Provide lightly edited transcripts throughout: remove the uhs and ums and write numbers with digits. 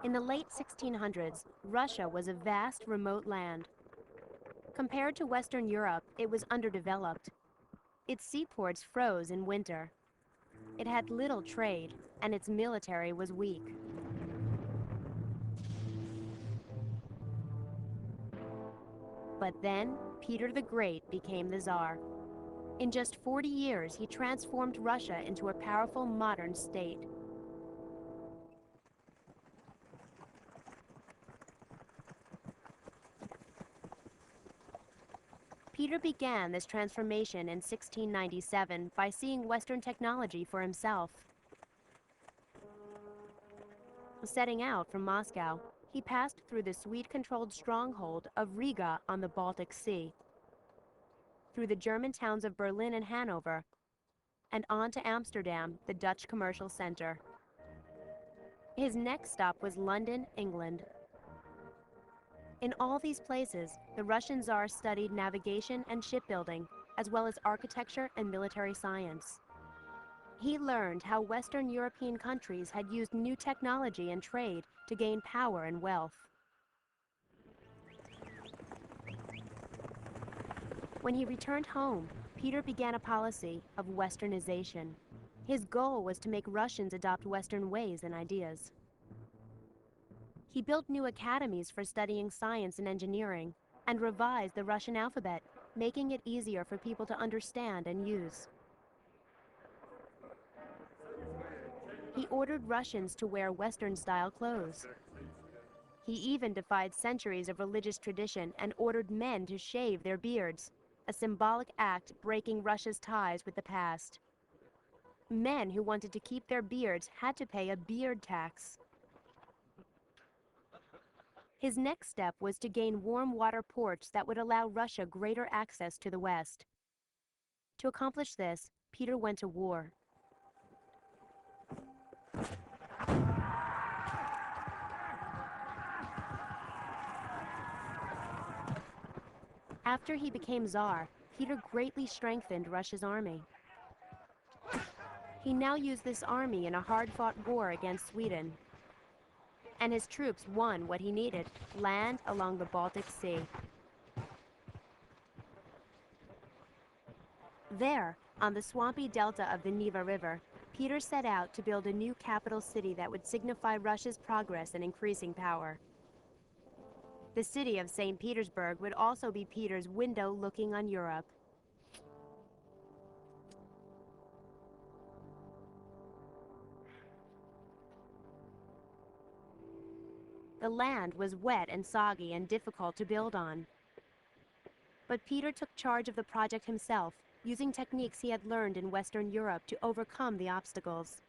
In the late 1600s, Russia was a vast, remote land. Compared to Western Europe, it was underdeveloped. Its seaports froze in winter. It had little trade, and its military was weak. But then, Peter the Great became the Tsar. In just 40 years, he transformed Russia into a powerful modern state. Peter began this transformation in 1697 by seeing Western technology for himself. Setting out from Moscow, he passed through the Swede-controlled stronghold of Riga on the Baltic Sea, through the German towns of Berlin and Hanover, and on to Amsterdam, the Dutch commercial center. His next stop was London, England. In all these places, the Russian Tsar studied navigation and shipbuilding, as well as architecture and military science. He learned how Western European countries had used new technology and trade to gain power and wealth. When he returned home, Peter began a policy of Westernization. His goal was to make Russians adopt Western ways and ideas. He built new academies for studying science and engineering, and revised the Russian alphabet, making it easier for people to understand and use. He ordered Russians to wear Western-style clothes. He even defied centuries of religious tradition and ordered men to shave their beards, a symbolic act breaking Russia's ties with the past. Men who wanted to keep their beards had to pay a beard tax. His next step was to gain warm water ports that would allow Russia greater access to the West. To accomplish this, Peter went to war. After he became Tsar, Peter greatly strengthened Russia's army. He now used this army in a hard-fought war against Sweden. And his troops won what he needed, land along the Baltic Sea. There, on the swampy delta of the Neva River, Peter set out to build a new capital city that would signify Russia's progress and increasing power. The city of St. Petersburg would also be Peter's window looking on Europe. The land was wet and soggy and difficult to build on. But Peter took charge of the project himself, using techniques he had learned in Western Europe to overcome the obstacles.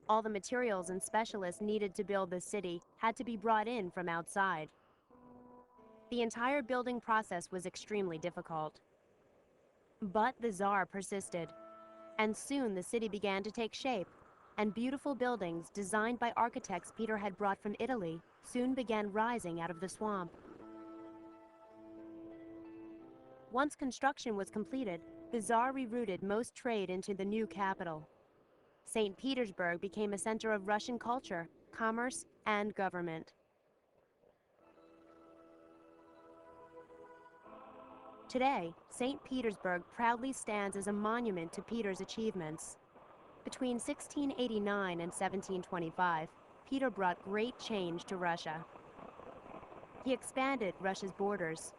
All the materials and specialists needed to build this city had to be brought in from outside. The entire building process was extremely difficult. But the Tsar persisted, and soon the city began to take shape, and beautiful buildings designed by architects Peter had brought from Italy soon began rising out of the swamp. Once construction was completed, the Tsar rerouted most trade into the new capital. St. Petersburg became a center of Russian culture, commerce, and government. Today, St. Petersburg proudly stands as a monument to Peter's achievements. Between 1689 and 1725, Peter brought great change to Russia. He expanded Russia's borders.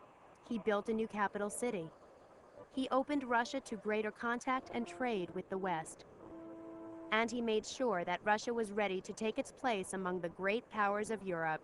He built a new capital city. He opened Russia to greater contact and trade with the West. And he made sure that Russia was ready to take its place among the great powers of Europe.